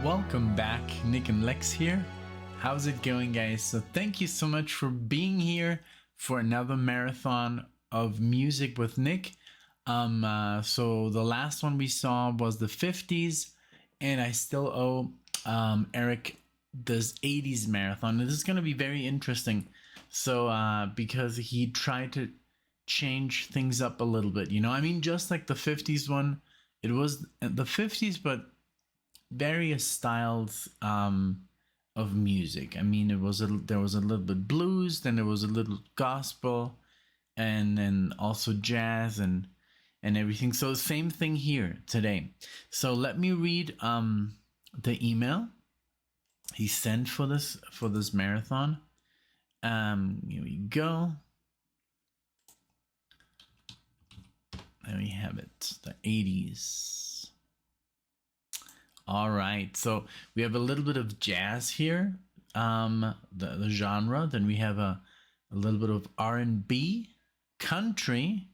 Welcome back, NicknLex here. How's it going, guys? So thank you so much for being here for another marathon of music with Nick. So the last one we saw was the 50s, and I still owe Eric this 80s marathon. This is going to be very interesting. So because he tried to change things up a little bit, you know, I mean, just like the 50s one, it was the 50s, but various styles of music. I mean, there was a little bit blues, then there was a little gospel, and then also jazz and everything. So same thing here today. So let me read the email he sent for this marathon. Here we go. There we have it. The 80s. All right, so we have a little bit of jazz here, the genre. Then we have a little bit of R&B, country,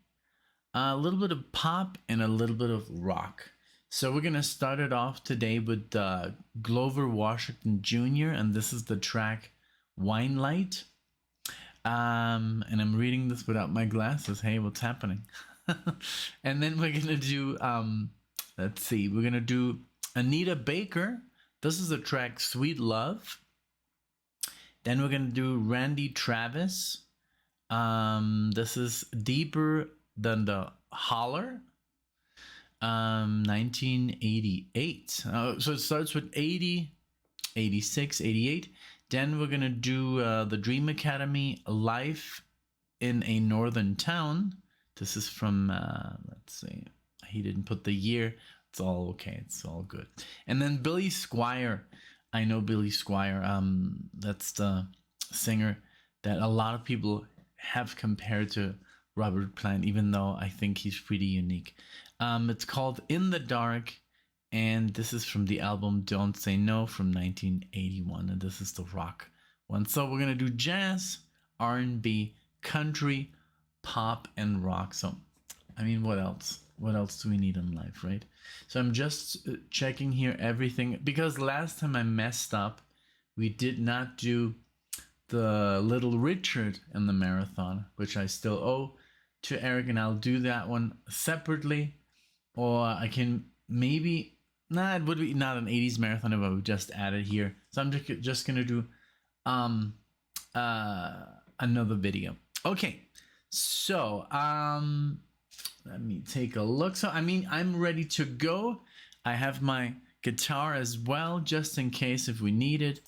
a little bit of pop, and a little bit of rock. So we're gonna start it off today with Grover Washington Jr., and this is the track "Wine Light." And I'm reading this without my glasses. Hey, what's happening? And then we're gonna do let's see, we're gonna do Anita Baker. This is the track Sweet Love. Then we're gonna do Randy Travis. This is Deeper Than the Holler. 1988. So it starts with 80, 86, 88. Then we're gonna do the Dream Academy, Life in a Northern Town. This is from let's see, he didn't put the year. It's all okay. It's all good. And then Billy Squier. I know Billy Squier. That's the singer that a lot of people have compared to Robert Plant, even though I think he's pretty unique. It's called In the Dark, and this is from the album Don't Say No from 1981, and this is the rock one. So we're gonna do jazz, R&B, country, pop, and rock. So, I mean, what else? What else do we need in life, right? So I'm just checking here everything, because last time I messed up. We did not do the Little Richard in the marathon, which I still owe to Eric, and I'll do that one separately. Or I can maybe, it would be not an 80s marathon if I would just add it here. So I'm just gonna do another video. Okay, so let me take a look. So, I mean, I'm ready to go. I have my guitar as well, just in case if we need it,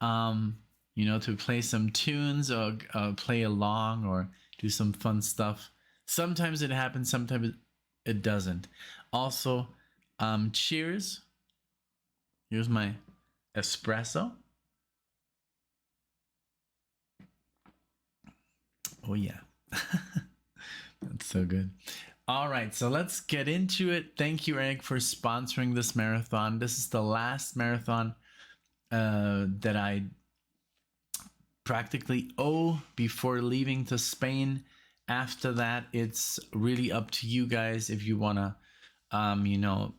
you know, to play some tunes or play along or do some fun stuff. Sometimes it happens, sometimes it doesn't. Also, cheers. Here's my espresso. Oh, yeah. That's so good. All right, so let's get into it. Thank you, Eric, for sponsoring this marathon. This is the last marathon that I practically owe before leaving to Spain. After that, it's really up to you guys if you wanna, you know,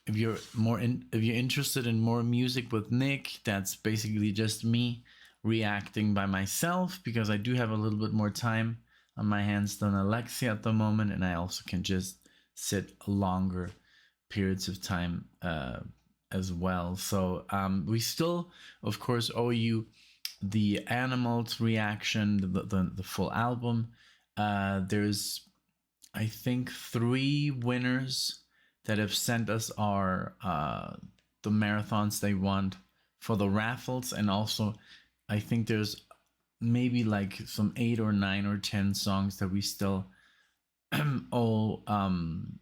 if you're interested in more music with Nick. That's basically just me reacting by myself, because I do have a little bit more time on my hands than Alexia at the moment, and I also can just sit longer periods of time as well. So we still, of course, owe you the Animals reaction, the full album. There's, I think, 3 winners that have sent us our the marathons they want for the raffles, and also I think there's maybe like some 8 or 9 or 10 songs that we still owe,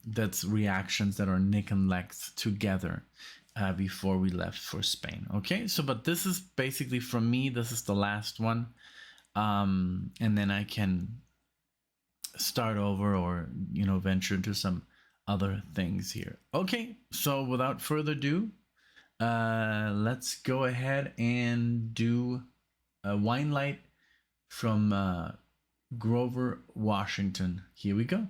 that's reactions that are Nick and Lex together before we left for Spain. Okay, so but this is basically from me. This is the last one, and then I can start over, or you know, venture into some other things here. Okay, so without further ado, let's go ahead and do a Wine Light from Grover Washington. Here we go.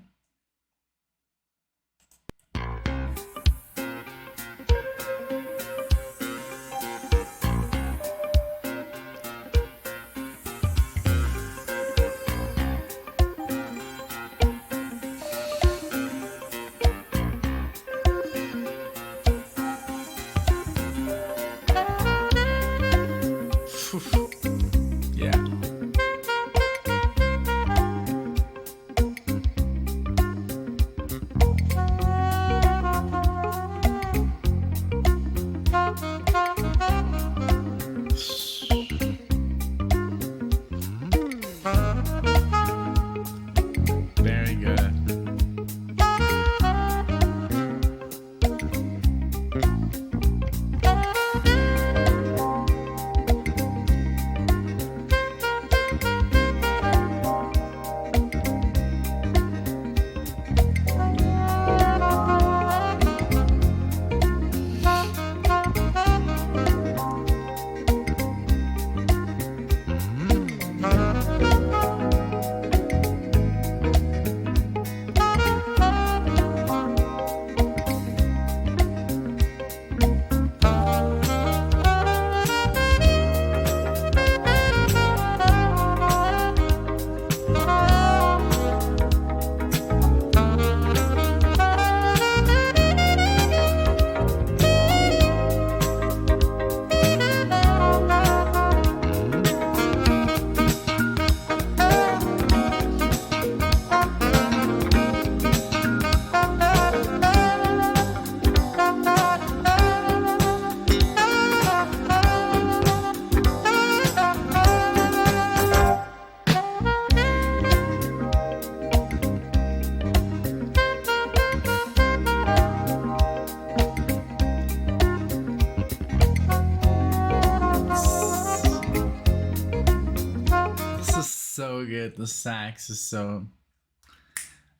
it. The sax is so.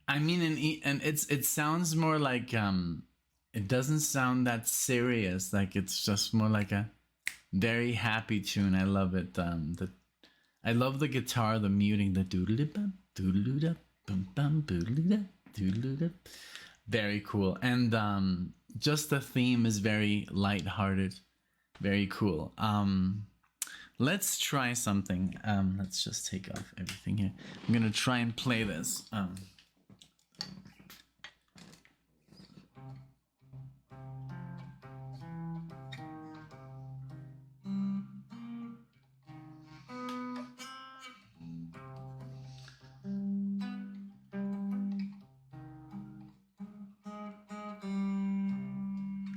I mean, and it sounds more like it doesn't sound that serious. Like it's just more like a very happy tune. I love it. I love the guitar, the muting, the doodle-da, doodle-da, bum bum, doodle-da, doodle-da. Very cool. And just the theme is very lighthearted. Very cool. Let's try something. Let's just take off everything here. I'm gonna try and play this.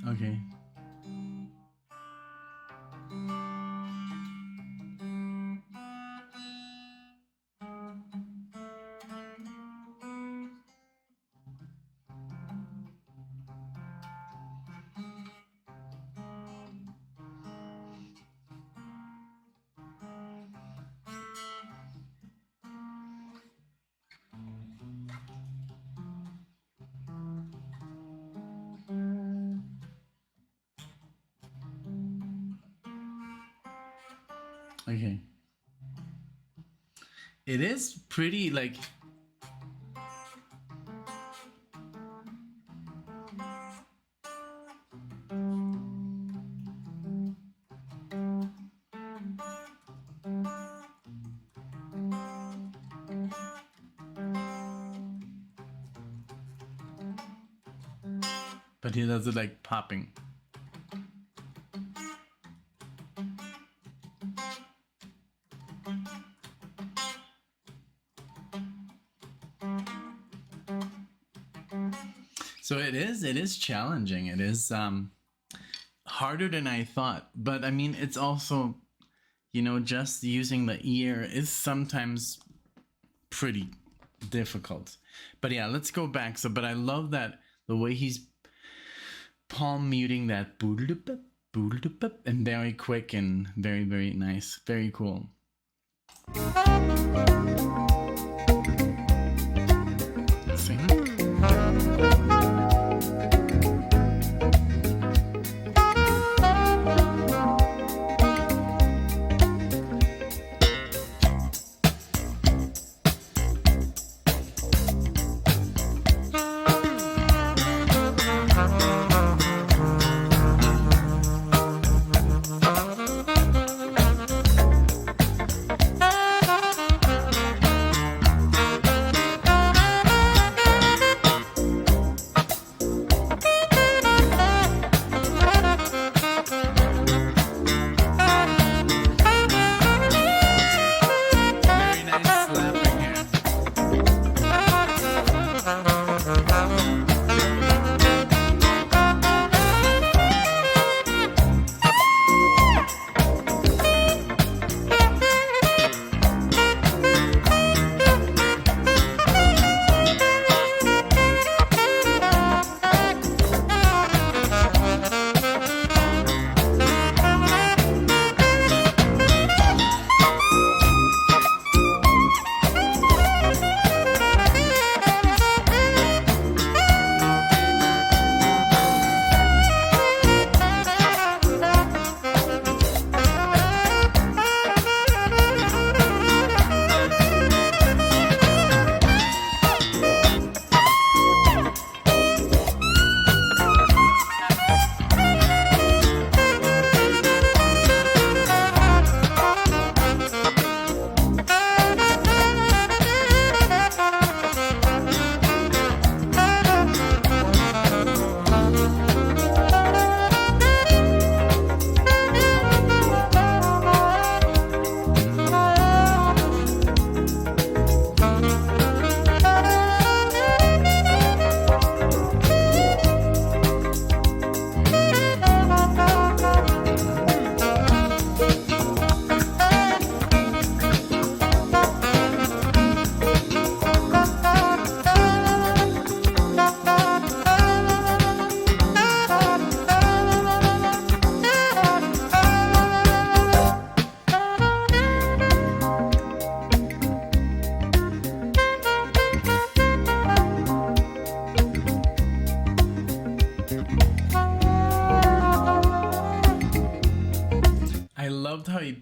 Okay. Okay. It is pretty like. But he does it like popping. So it is challenging. It is harder than I thought. But I mean, it's also, you know, just using the ear is sometimes pretty difficult. But yeah, let's go back. So, but I love that the way he's palm muting that and very quick and very, very nice. Very cool. See?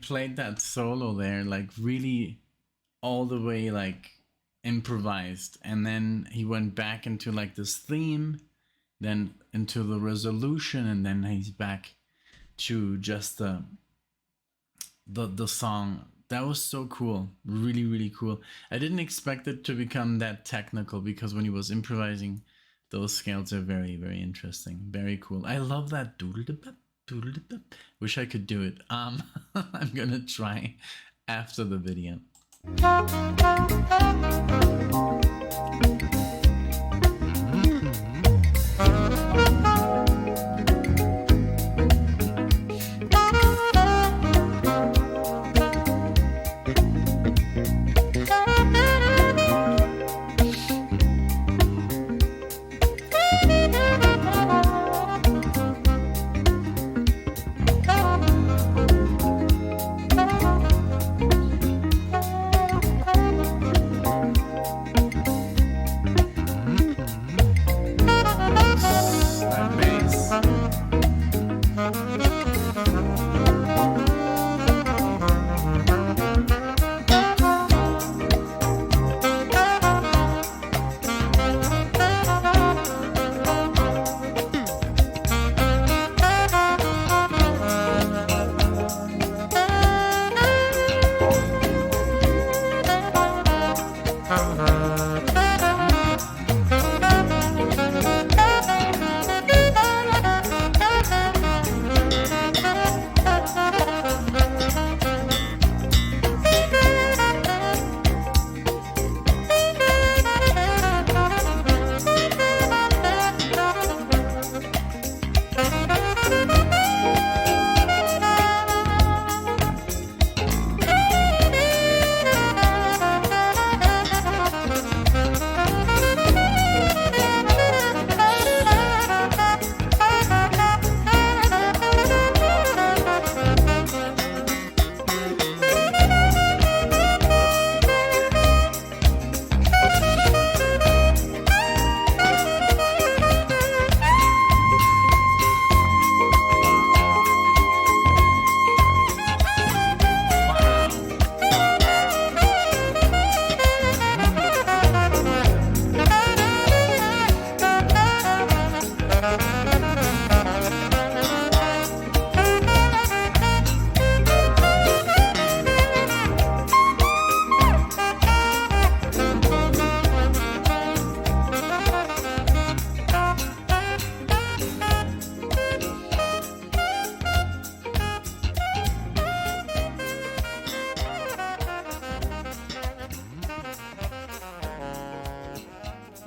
played that solo there, like really all the way like improvised, and then he went back into like this theme, then into the resolution, and then he's back to just the song. That was so cool, really really cool. I didn't expect it to become that technical, because when he was improvising, those scales are very very interesting, very cool. I love that doodle doodle. Wish I could do it. I'm gonna try after the video.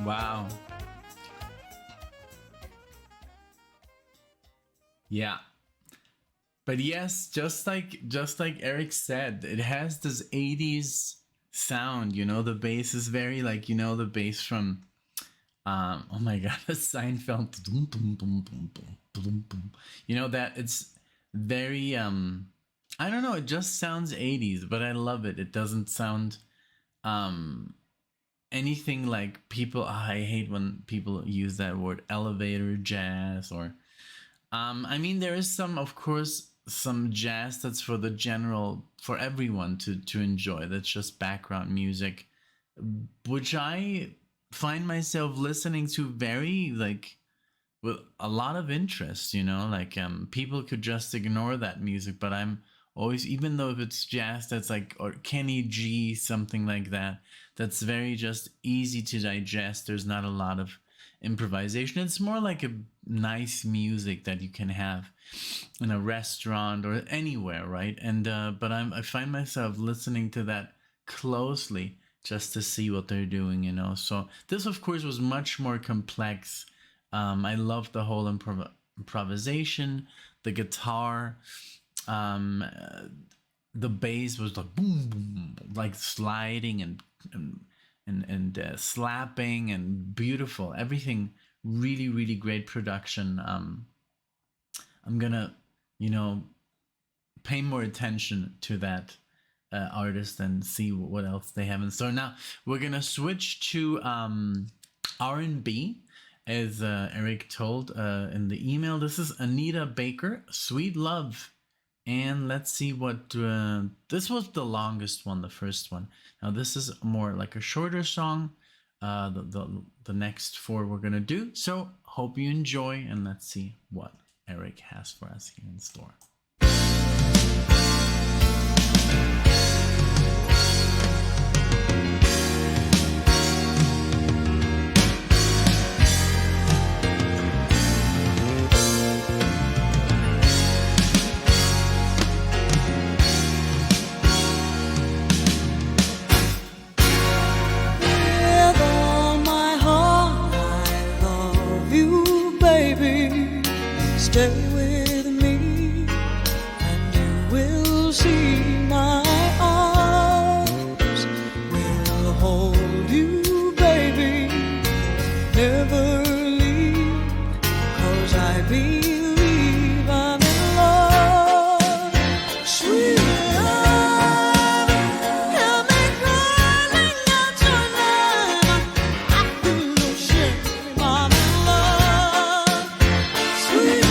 Wow. Yeah. But yes, just like Eric said, it has this 80s sound, you know, the bass is very like, you know, the bass from oh my god, Seinfeld. You know that it's very I don't know, it just sounds 80s, but I love it. It doesn't sound um anything like people I hate when people use that word elevator jazz, or I mean there is some, of course, some jazz that's for the general, for everyone to enjoy. That's just background music, which I find myself listening to very like with a lot of interest, you know, like people could just ignore that music, but I'm always, even though if it's jazz that's like, or Kenny G, something like that, that's very just easy to digest. There's not a lot of improvisation. It's more like a nice music that you can have in a restaurant or anywhere, right? And but I find myself listening to that closely just to see what they're doing, you know. So this of course was much more complex. I love the whole improvisation, the guitar, um, the bass was like boom, boom, like sliding and slapping and beautiful. Everything really, really great production. I'm gonna, you know, pay more attention to that artist and see what else they have in store. Now we're gonna switch to R&B, as Eric told in the email. This is Anita Baker, "Sweet Love," And let's see what this was the longest one, the first one. Now this is more like a shorter song. The next four we're gonna do. So hope you enjoy, and let's see what Eric has for us here in store. Stay with me, and you will see my arms will hold you, baby. Never leave, 'cause I believe I'm in love. Sweet love, help me crawling out your name. I feel no shame, I'm in love. Sweet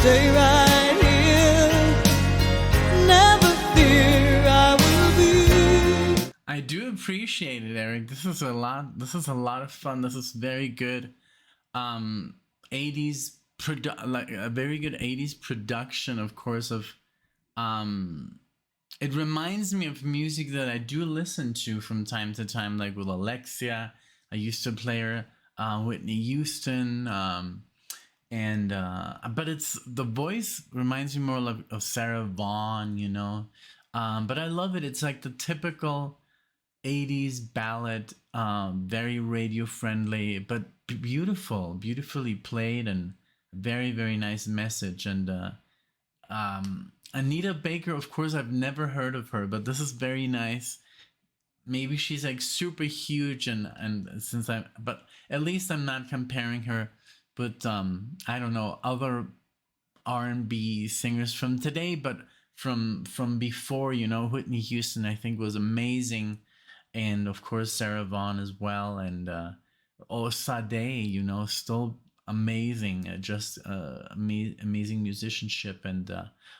stay right here, never fear, I will be. I do appreciate it, Eric. This is a lot of fun. This is very good 80s like a very good 80s production, of course, of it reminds me of music that I do listen to from time to time, like with Alexia. I used to play her, Whitney Houston, and but it's the voice reminds me more of Sarah Vaughan, you know. But I love it. It's like the typical 80s ballad, very radio friendly, but beautifully played, and very, very nice message. And Anita Baker, of course, I've never heard of her, but this is very nice. Maybe she's like super huge, and since but at least I'm not comparing her. But I don't know, other R&B singers from today, but from before, you know, Whitney Houston, I think, was amazing, and of course Sarah Vaughan as well, and Sade, you know, still amazing, just amazing musicianship, and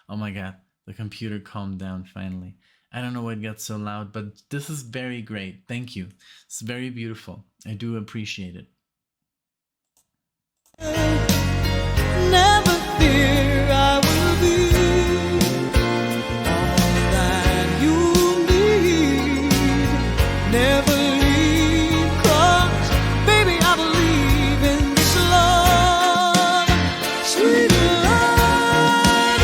oh my God, the computer calmed down finally. I don't know why it got so loud, but this is very great. Thank you. It's very beautiful. I do appreciate it. Never fear, I will be all that you need. Never leave, 'cause baby, I believe in this love. Sweet love,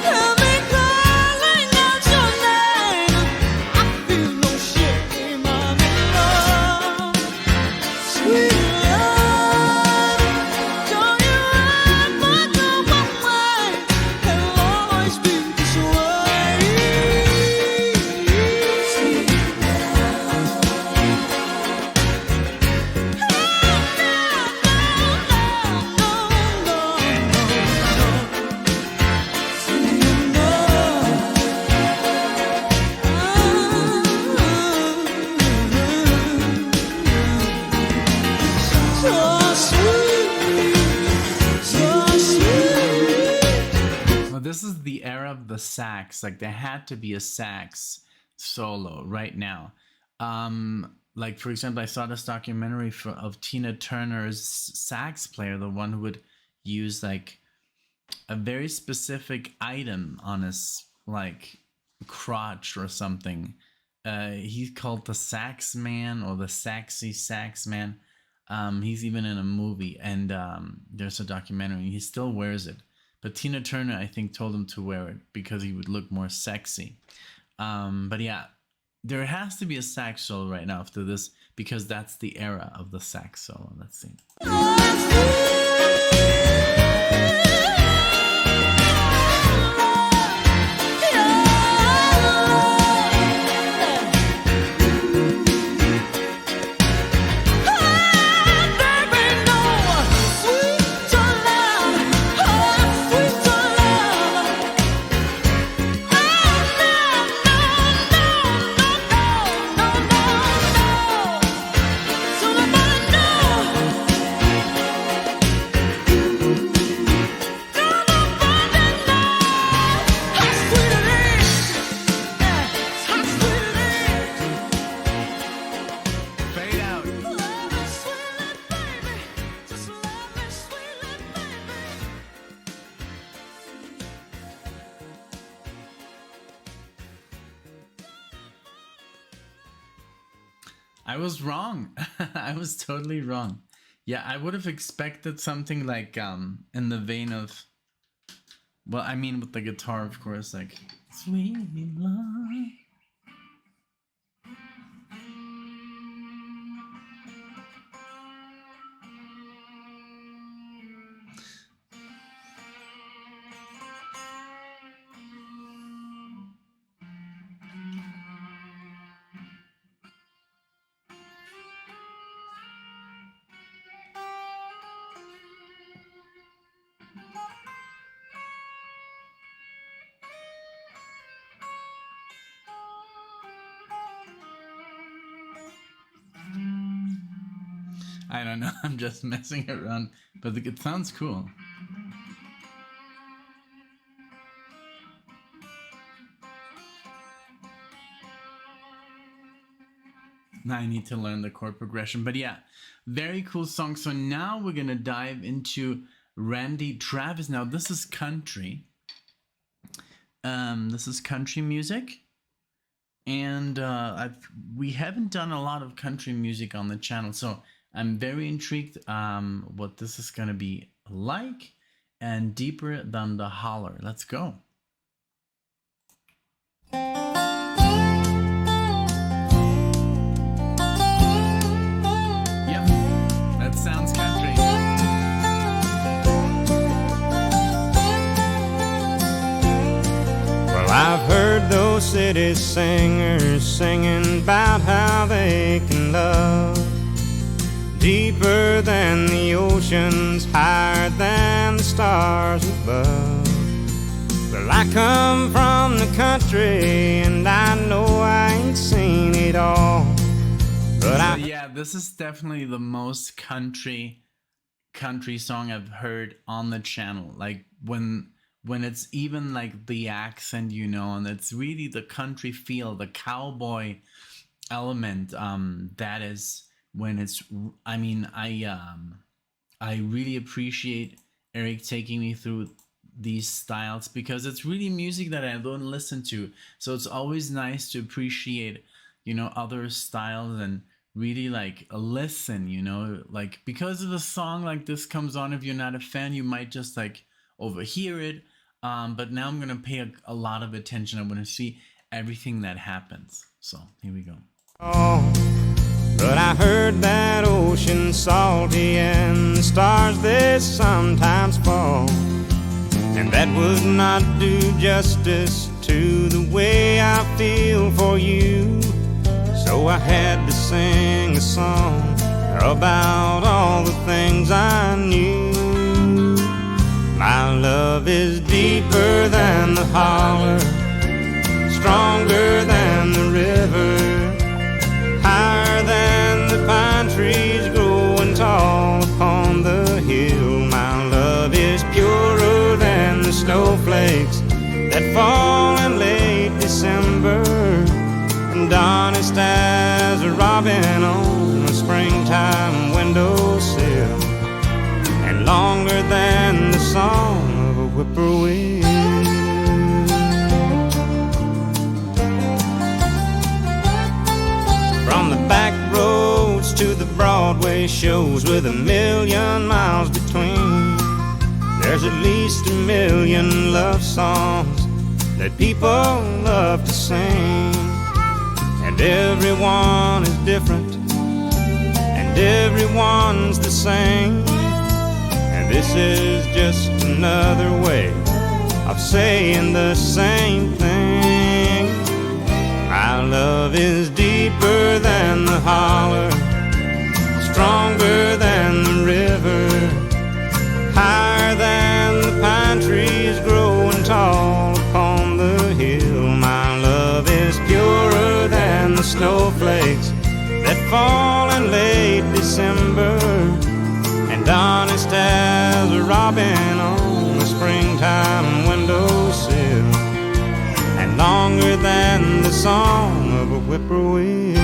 help me calling out your name. I feel no shame, I'm in love. Sweet sax. Like there had to be a sax solo right now. Like for example, I saw this documentary of Tina Turner's sax player, the one who would use like a very specific item on his like crotch or something. He's called the Sax Man or the Saxy Sax Man. He's even in a movie, and there's a documentary. He still wears it, but Tina Turner, I think, told him to wear it because he would look more sexy. But yeah, there has to be a sax solo right now after this because that's the era of the sax solo. Let's see. I was wrong. I was totally wrong. Yeah, I would have expected something like in the vein of, well, I mean with the guitar, of course, like Sweet Love. I don't know, I'm just messing around, but it sounds cool. Now I need to learn the chord progression, but yeah, very cool song. So now we're gonna dive into Randy Travis. Now this is country. This is country music. And we haven't done a lot of country music on the channel, so I'm very intrigued what this is gonna be like, and Deeper Than the Holler. Let's go. Yep, that sounds country. Well, I've heard those city singers singing about how they can love deeper than the oceans, higher than the stars above. Well, I come from the country and I know I ain't seen it all, but yeah, this is definitely the most country song I've heard on the channel. Like when it's even like the accent, you know, and it's really the country feel, the cowboy element. That is when it's, I mean, I really appreciate Eric taking me through these styles because it's really music that I don't listen to. So it's always nice to appreciate, you know, other styles and really like listen, you know, like because of a song like this comes on, if you're not a fan, you might just like overhear it. But now I'm gonna pay a lot of attention. I want to see everything that happens. So here we go. But I heard that ocean's salty and the stars they sometimes fall, and that would not do justice to the way I feel for you. So I had to sing a song about all the things I knew. My love is deeper than the holler, stronger than the river, higher than the pine trees growing tall upon the hill. My love is purer than the snowflakes that fall as a robin on a springtime windowsill, and longer than the song of a whippoorwill. From the back roads to the Broadway shows with 1,000,000 miles between, there's at least 1,000,000 love songs that people love to sing. And everyone is different, and everyone's the same. And this is just another way of saying the same thing. My love is deeper than the holler, stronger than the river, higher than the pine trees growing tall upon the hill. My love is purer than the snowflakes that fall in late December, and honest as a robin on a springtime windowsill, and longer than the song of a whippoorwill.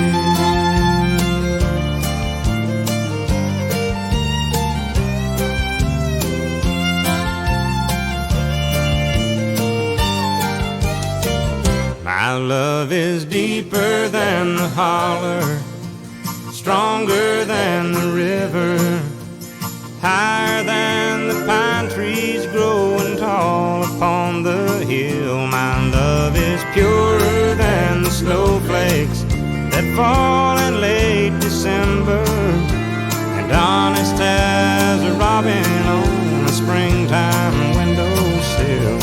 My love is deeper than the holler, stronger than the river, higher than the pine trees growing tall upon the hill. My love is purer than the snowflakes that fall in late December, and honest as a robin on a springtime windowsill,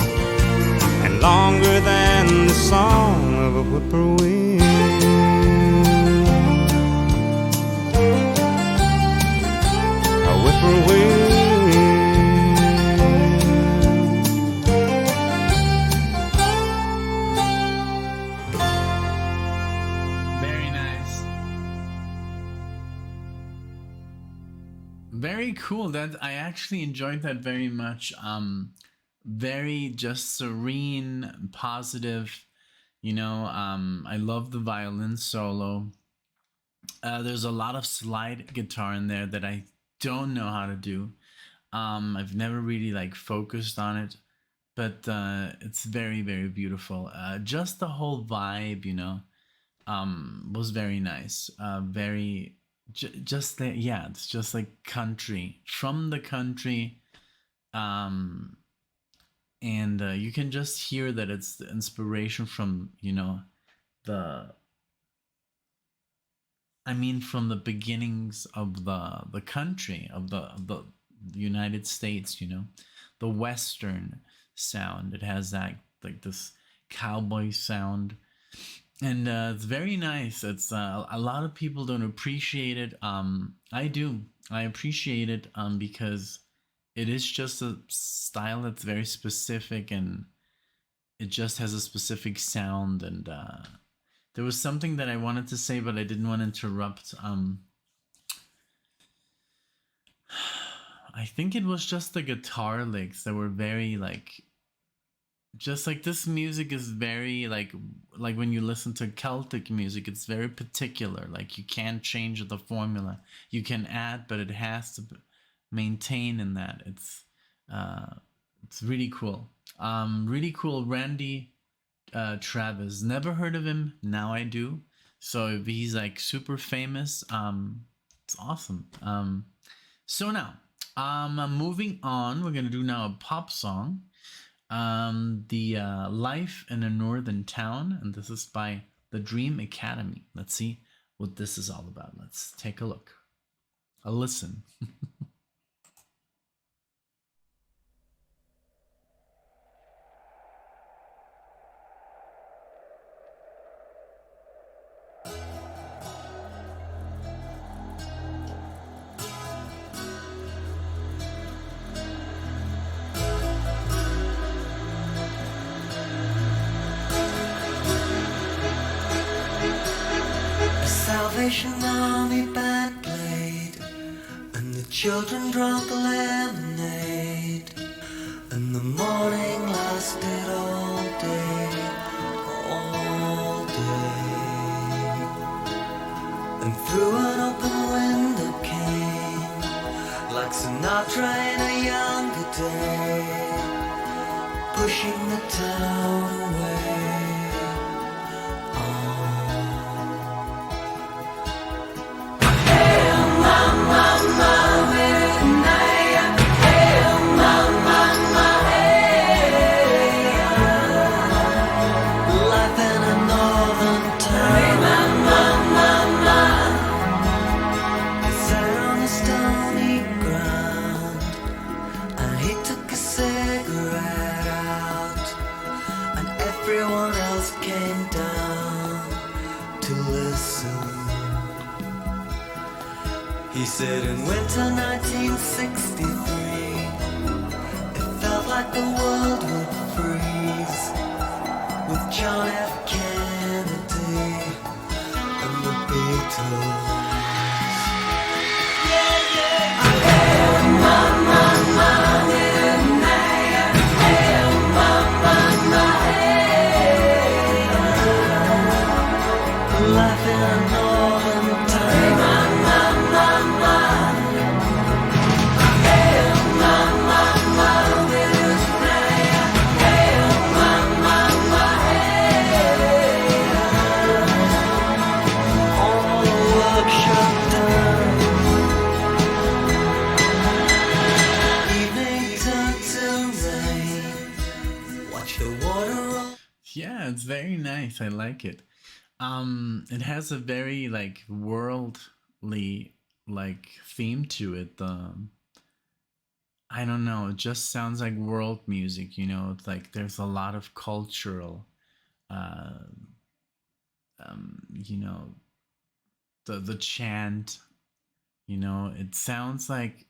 and longer than the song of a whippoorwill. A whippoorwill. Very nice. Very cool. That I actually enjoyed that very much. Very just serene, positive. I love the violin solo. There's a lot of slide guitar in there that I don't know how to do. I've never really like focused on it, but it's very, very beautiful. Just the whole vibe, was very nice. Very, just that, yeah, it's just like country from the country. And you can just hear that it's the inspiration from the from the beginnings of the country of the United States, the Western sound. It has that like this cowboy sound, and it's very nice. It's a lot of people don't appreciate it. I do. I appreciate it because it is just a style that's very specific, and it just has a specific sound. And there was something that I wanted to say, but I didn't want to interrupt. I think it was just the guitar licks that were very like, just like this music is very like when you listen to Celtic music, it's very particular. Like you can't change the formula. You can add, but it has to maintain in that. It's really cool. Really cool. Randy Travis, never heard of him. Now I do. So if he's like super famous, it's awesome. So now moving on, we're gonna do now a pop song, the Life in a Northern Town, and this is by the Dream Academy. Let's see what this is all about. Let's take a look, a listen. Salvation Army band played, and the children drank the lemonade, and the morning lasted all day, all day. and through an open window came, like Sinatra in a younger day, pushing the town away. Life in a northern town. He sat on the stony ground and he took a cigarette out, and everyone else came down to listen. He said in winter 1963, it felt like the world would freeze with John F. Kennedy and the Beatles. Life in a northern town. All the work shut down. Evening turned to rain. Watch the water roll. Yeah, it's very nice. I like it. It has a very like worldly like theme to it. I don't know. It just sounds like world music. You know, it's like there's a lot of cultural, uh, you know, the chant. You know, it sounds like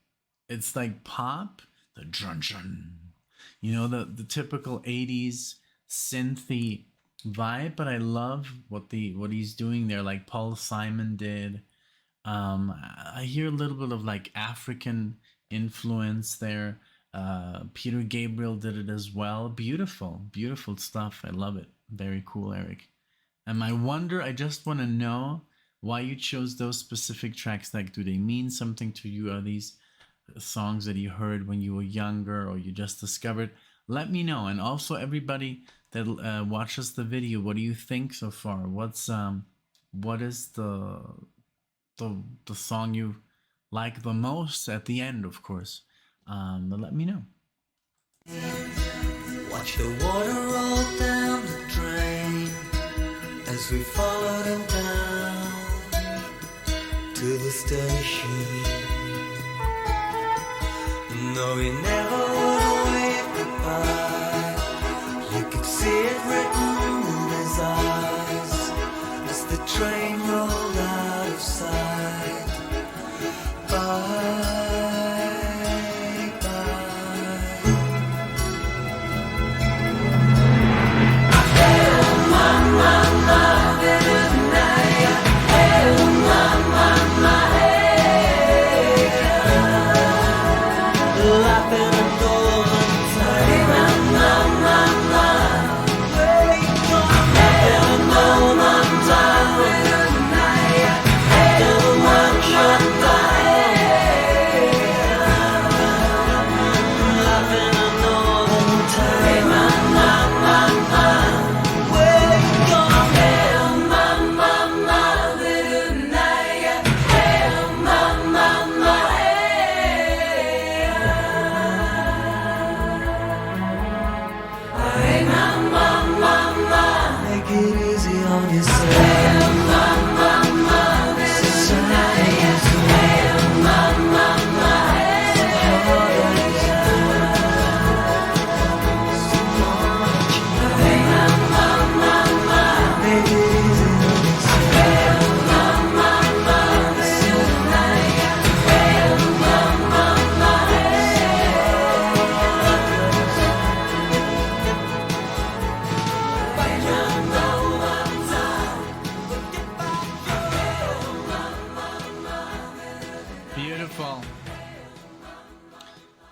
it's like pop. The drun drun. You know, the typical 80's synthy vibe, but I love what he's doing there, like Paul Simon did. I hear a little bit of like African influence there. Peter Gabriel did it as well. Beautiful, beautiful stuff. I love it. Very cool, Eric. I just want to know why you chose those specific tracks. Like, do they mean something to you? Are these songs that you heard when you were younger or you just discovered? Let me know. And also everybody that watches the video, what do you think so far? What is the song you like the most at the end, of course? But let me know. Watch the water roll down the drain as we followed him down to the station. No, he never would wave goodbye. You could see it written in his eyes as the train rolled out of sight. Bye.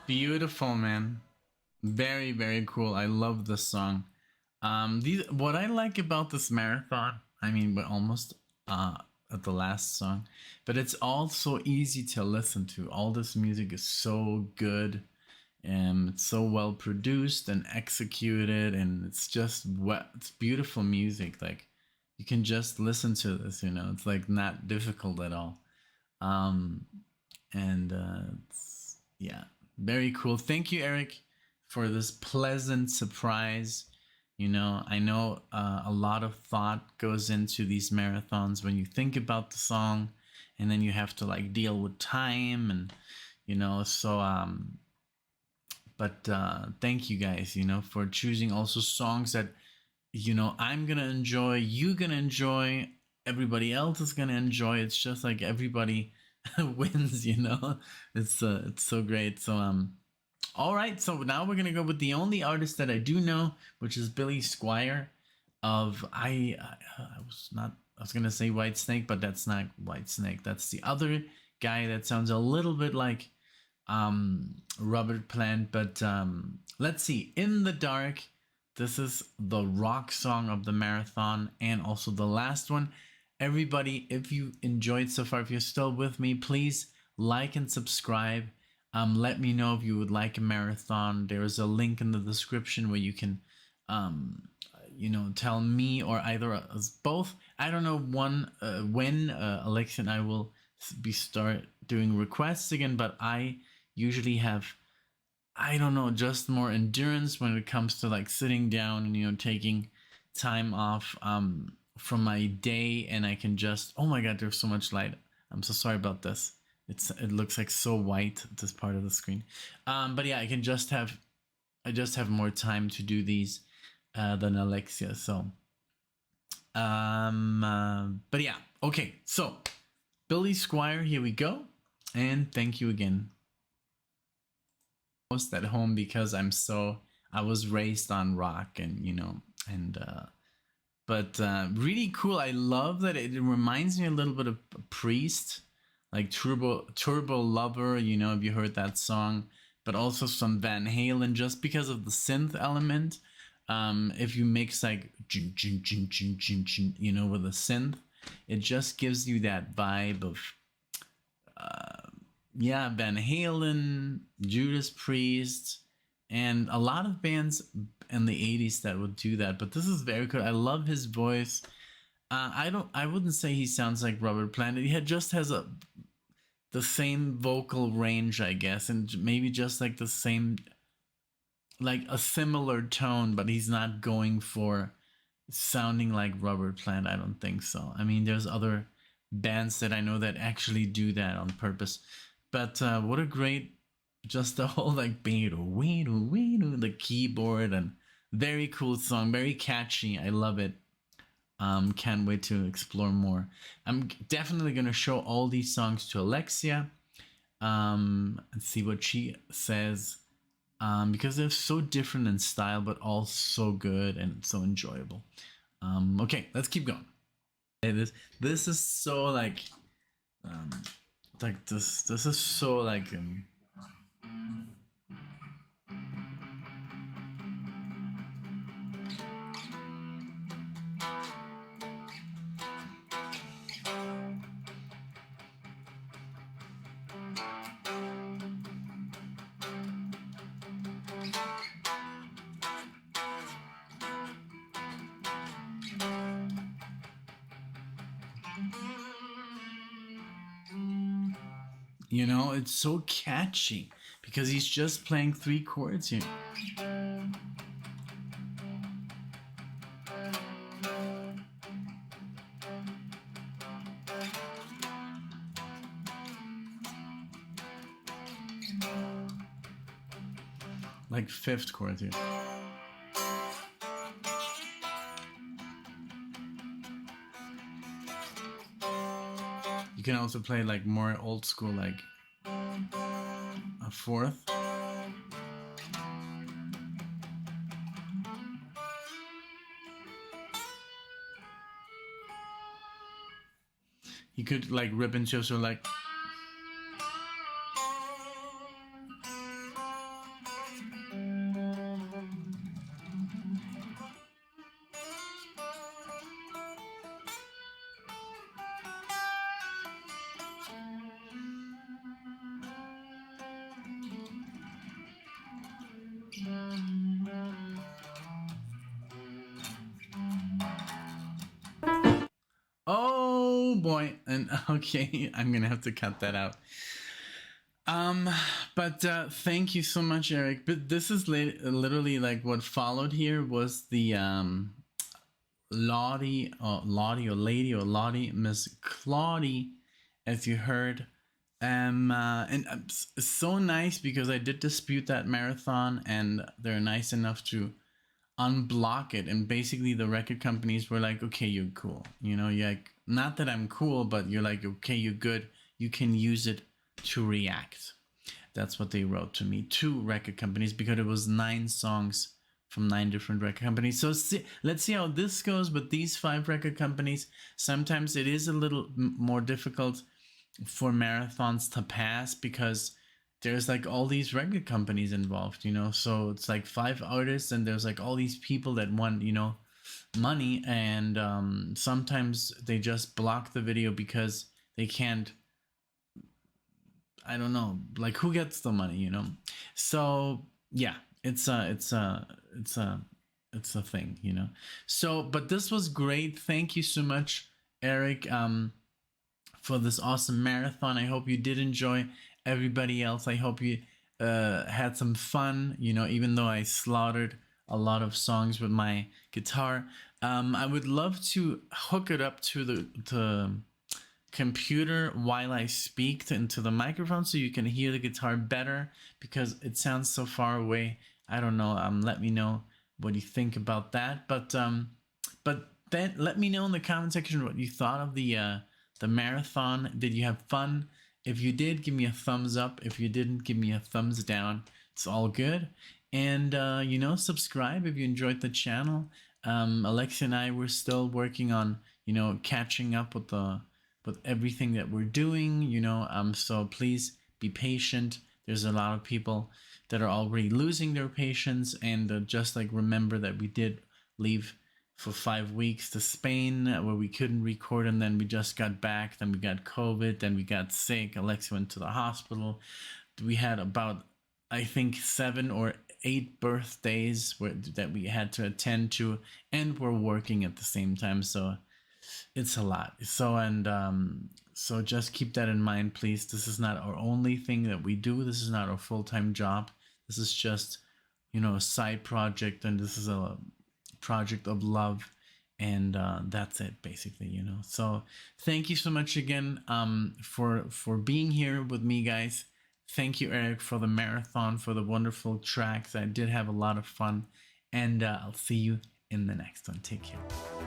Beautiful, man. Very, very cool. I love this song. What I like about this marathon, I mean, we're almost at the last song, but it's all so easy to listen to. All this music is so good, and it's so well produced and executed, and it's just it's beautiful music. Like you can just listen to this, you know, it's like not difficult at all. Um, and it's, yeah, very cool. Thank you, Eric, for this pleasant surprise. You know, I know a lot of thought goes into these marathons when you think about the song, and then you have to like deal with time, and you know, so but thank you guys, you know, for choosing also songs that, you know, I'm gonna enjoy, you gonna enjoy, everybody else is gonna enjoy. It's just like everybody wins, you know. It's so great. So all right, so now we're gonna go with the only artist that I do know, which is Billy Squire of I was gonna say White Snake, but that's not White Snake. That's the other guy that sounds a little bit like Robert Plant. But let's see, In the Dark. This is the rock song of the marathon and also the last one. Everybody, if you enjoyed so far, if you're still with me, please like and subscribe. Let me know if you would like a marathon. There is a link in the description where you can, you know, tell me or either us both. I don't know when Alexa and I will start doing requests again, but I usually have, I don't know, just more endurance when it comes to like sitting down and, you know, taking time off from my day, and I can just, oh my god, there's so much light. I'm so sorry about this. It looks like so white, this part of the screen. But yeah, I just have more time to do these than Alexia. So but yeah, okay, so Billy Squire, here we go, and thank you again. Most at home because I was raised on rock, and you know, and but really cool. I love that it reminds me a little bit of Priest, like Turbo Lover, you know, if you heard that song, but also some Van Halen, just because of the synth element. If you mix like you know, with a synth, it just gives you that vibe of yeah, Van Halen, Judas Priest, and a lot of bands in the 80s that would do that. But this is very good. I love his voice. I wouldn't say he sounds like Robert Plant. He just has the same vocal range, I guess, and maybe just like the same, like a similar tone, but he's not going for sounding like Robert Plant. I don't think so. I mean, there's other bands that I know that actually do that on purpose. But what a great, just the whole like the keyboard, and very cool song, very catchy. I love it. Can't wait to explore more. I'm definitely gonna show all these songs to Alexia and see what she says, because they're so different in style, but all so good and so enjoyable. Okay, let's keep going. Hey, this is so like this is so like you know, it's so catchy because he's just playing 3 chords here. Like 5th chord here. You can also play like more old school, like a 4th. You could like rip into so like. boy. And okay, I'm gonna have to cut that out. But thank you so much, Eric. But this is literally like what followed here was the Lottie or Lady or Lottie, Miss Claudie, as you heard. And it's so nice because I did dispute that marathon, and they're nice enough to unblock it. And basically, the record companies were like, "Okay, you're cool. You know, you're like, not that I'm cool, but you're like, okay, you're good. You can use it to react." That's what they wrote to me. 2 record companies, because it was 9 songs from 9 different record companies. So let's see how this goes with these 5 record companies. Sometimes it is a little more difficult for marathons to pass because there's like all these record companies involved, you know. So it's like 5 artists, and there's like all these people that want, you know, money, and sometimes they just block the video because they can't, I don't know, like who gets the money, you know. So yeah, it's a thing, you know. So but this was great. Thank you so much, Eric, for this awesome marathon. I hope you did enjoy. Everybody else, I hope you had some fun, you know, even though I slaughtered a lot of songs with my guitar. I would love to hook it up to the computer while I speak into the microphone so you can hear the guitar better, because it sounds so far away. I don't know. Let me know what you think about that. But then let me know in the comment section what you thought of the marathon. Did you have fun? If you did, give me a thumbs up. If you didn't, give me a thumbs down. It's all good. And you know, subscribe if you enjoyed the channel. Alexia and I, we're still working on, you know, catching up with everything that we're doing, you know. So please be patient. There's a lot of people that are already losing their patience, and just like remember that we did leave for 5 weeks to Spain, where we couldn't record, and then we just got back. Then we got COVID. Then we got sick. Alexa went to the hospital. We had about, I think, 7 or 8 birthdays that we had to attend to, and we're working at the same time. So it's a lot. So so just keep that in mind, please. This is not our only thing that we do. This is not our full-time job. This is just, you know, a side project, and this is a project of love, and that's it basically, you know. So thank you so much again for being here with me, guys. Thank you, Eric, for the marathon, for the wonderful tracks. I did have a lot of fun, and I'll see you in the next one. Take care.